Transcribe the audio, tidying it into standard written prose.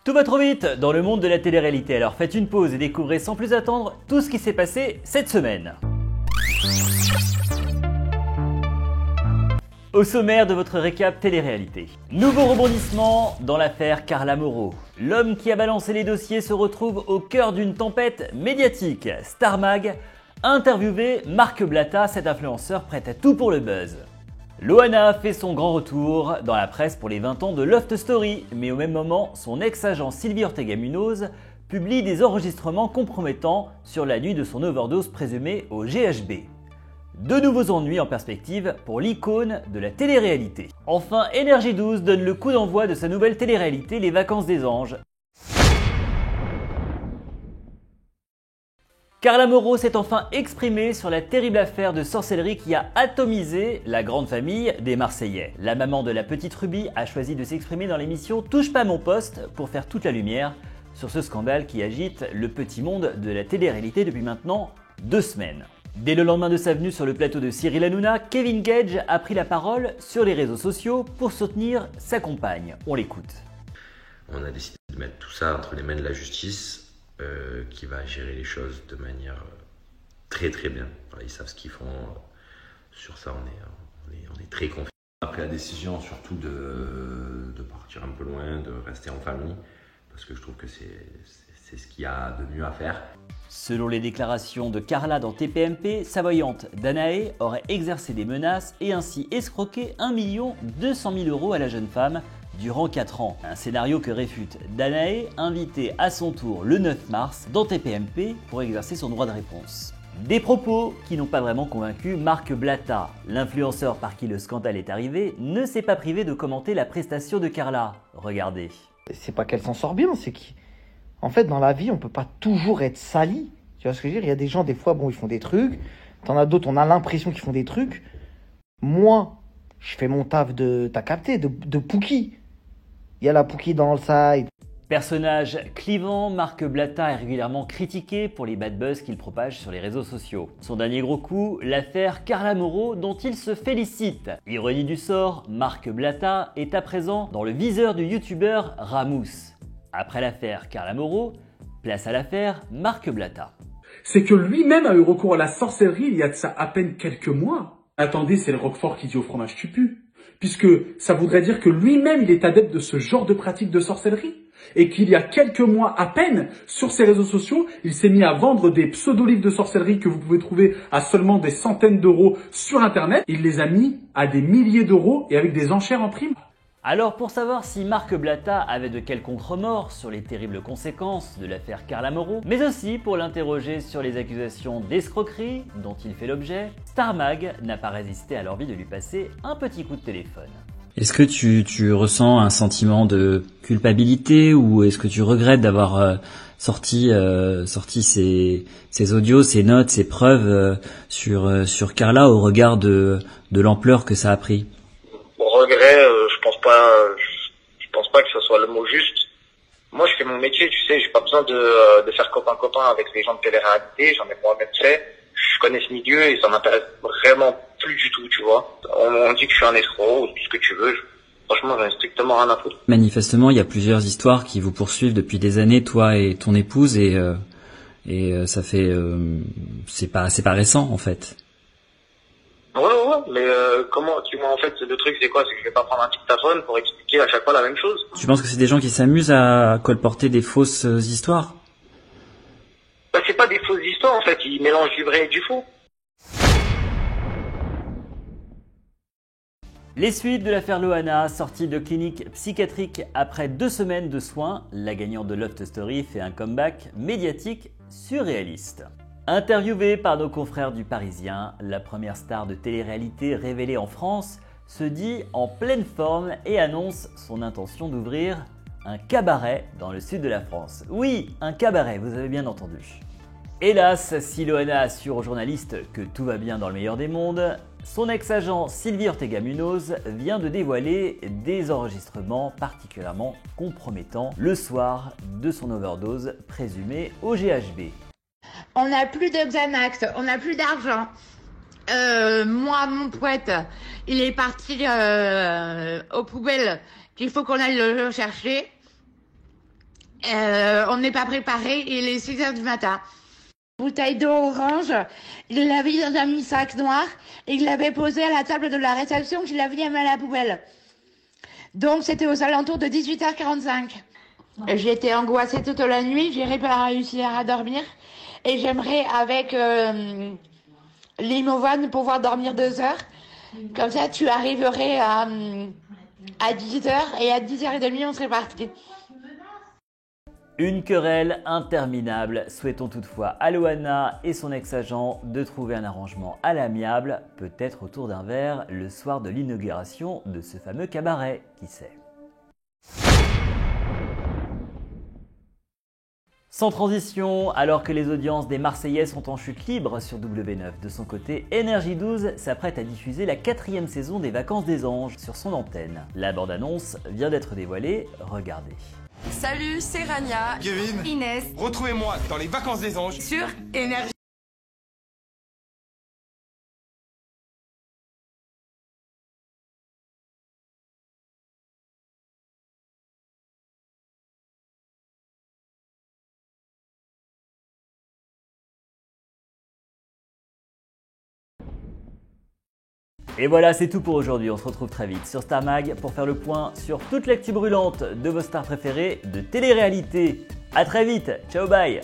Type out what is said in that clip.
Tout va trop vite dans le monde de la télé-réalité, alors faites une pause et découvrez sans plus attendre tout ce qui s'est passé cette semaine. Au sommaire de votre récap télé-réalité. Nouveau rebondissement dans l'affaire Carla Moreau. L'homme qui a balancé les dossiers se retrouve au cœur d'une tempête médiatique. Star Mag a interviewé Marc Blatta, cet influenceur prêt à tout pour le buzz. Loana fait son grand retour dans la presse pour les 20 ans de Loft Story, mais au même moment, son ex-agent Sylvie Ortega-Munoz publie des enregistrements compromettants sur la nuit de son overdose présumée au GHB. De nouveaux ennuis en perspective pour l'icône de la télé-réalité. Enfin, Énergie 12 donne le coup d'envoi de sa nouvelle télé-réalité Les Vacances des Anges. Carla Moreau s'est enfin exprimée sur la terrible affaire de sorcellerie qui a atomisé la grande famille des Marseillais. La maman de la petite Ruby a choisi de s'exprimer dans l'émission Touche pas à mon poste pour faire toute la lumière sur ce scandale qui agite le petit monde de la télé-réalité depuis maintenant 2 semaines. Dès le lendemain de sa venue sur le plateau de Cyril Hanouna, Kevin Gage a pris la parole sur les réseaux sociaux pour soutenir sa compagne. On l'écoute. On a décidé de mettre tout ça entre les mains de la justice qui va gérer les choses de manière très très bien. Ils savent ce qu'ils font. Sur ça, on est très confiants. On a pris la décision surtout de partir un peu loin, de rester en famille, parce que je trouve que c'est ce qu'il y a de mieux à faire. Selon les déclarations de Carla dans TPMP, sa voyante Danae aurait exercé des menaces et ainsi escroqué 1 200 000 € à la jeune femme durant 4 ans. Un scénario que réfute Danae, invitée à son tour le 9 mars dans TPMP pour exercer son droit de réponse. Des propos qui n'ont pas vraiment convaincu Marc Blatta. L'influenceur par qui le scandale est arrivé ne s'est pas privé de commenter la prestation de Carla. Regardez. C'est pas qu'elle s'en sort bien, c'est qu'en fait dans la vie on peut pas toujours être sali. Tu vois ce que je veux dire? Il y a des gens des fois ils font des trucs, t'en as d'autres on a l'impression qu'ils font des trucs. Moi, je fais mon taf t'as capté, de Pookie. Il y a la Pookie dans le side. Personnage clivant, Marc Blatta est régulièrement critiqué pour les bad buzz qu'il propage sur les réseaux sociaux. Son dernier gros coup, l'affaire Carla Moreau dont il se félicite. Ironie du sort, Marc Blatta est à présent dans le viseur du youtubeur Ramous. Après l'affaire Carla Moreau, place à l'affaire Marc Blatta. C'est que lui-même a eu recours à la sorcellerie il y a de ça à peine quelques mois. Attendez, c'est le Roquefort qui dit au fromage tu pues. Puisque ça voudrait dire que lui-même il est adepte de ce genre de pratique de sorcellerie. Et qu'il y a quelques mois à peine, sur ses réseaux sociaux, il s'est mis à vendre des pseudo-livres de sorcellerie que vous pouvez trouver à seulement des centaines d'euros sur internet. Il les a mis à des milliers d'euros et avec des enchères en prime. Alors pour savoir si Marc Blatta avait de quelconque remords sur les terribles conséquences de l'affaire Carla Moreau, mais aussi pour l'interroger sur les accusations d'escroquerie dont il fait l'objet, Star Mag n'a pas résisté à l'envie de lui passer un petit coup de téléphone. Est-ce que tu ressens un sentiment de culpabilité ou est-ce que tu regrettes d'avoir sorti ces audios, ces notes, ces preuves sur Carla au regard de l'ampleur que ça a pris? Regret, je pense pas que ce soit le mot juste. Moi, je fais mon métier, tu sais, j'ai pas besoin de faire copain-copain avec les gens de télé-réalité, j'en ai moi-même fait. Je connais ce milieu et ça m'intéresse vraiment plus du tout, tu vois. On dit que je suis un escroc ou tout ce que tu veux. Franchement, j'en ai strictement rien à foutre. Manifestement, il y a plusieurs histoires qui vous poursuivent depuis des années, toi et ton épouse, et ça fait, c'est pas récent en fait. Ouais, mais comment tu vois, en fait, le truc c'est quoi? C'est que je vais pas prendre un dictaphone pour expliquer à chaque fois la même chose. Tu penses que c'est des gens qui s'amusent à colporter des fausses histoires? Bah, c'est pas des fausses histoires en fait, ils mélangent du vrai et du faux. Les suites de l'affaire Loana, sortie de clinique psychiatrique après 2 semaines de soins, la gagnante de Loft Story fait un comeback médiatique surréaliste. Interviewée par nos confrères du Parisien, la première star de télé-réalité révélée en France se dit en pleine forme et annonce son intention d'ouvrir un cabaret dans le sud de la France. Oui, un cabaret, vous avez bien entendu. Hélas, si Loana assure aux journalistes que tout va bien dans le meilleur des mondes, son ex-agent Sylvie Ortega-Munoz vient de dévoiler des enregistrements particulièrement compromettants le soir de son overdose présumée au GHB. On n'a plus de Xanax, on n'a plus d'argent. Moi, mon poète, il est parti aux poubelles qu'il faut qu'on aille le chercher. On n'est pas préparé, il est 6h du matin. Bouteille d'eau orange, il l'avait mis dans un mini-sac noir et il l'avait posé à la table de la réception qu'il avait mis à la poubelle. Donc c'était aux alentours de 18h45. J'étais angoissée toute la nuit, j'ai pas réussi à dormir et j'aimerais avec l'Imovan pouvoir dormir 2 heures. Comme ça tu arriverais à 10h et à 10h30 on serait parti. Une querelle interminable. Souhaitons toutefois à Loana et son ex-agent de trouver un arrangement à l'amiable, peut-être autour d'un verre le soir de l'inauguration de ce fameux cabaret, qui sait. Sans transition, alors que les audiences des Marseillais sont en chute libre sur W9, de son côté, Énergie 12 s'apprête à diffuser la 4e saison des Vacances des Anges sur son antenne. La bande-annonce vient d'être dévoilée, regardez. Salut, c'est Rania, Kevin, Inès, retrouvez-moi dans les Vacances des Anges sur Énergie. Et voilà, c'est tout pour aujourd'hui. On se retrouve très vite sur Star Mag pour faire le point sur toute l'actu brûlante de vos stars préférées de télé-réalité. A très vite, ciao bye.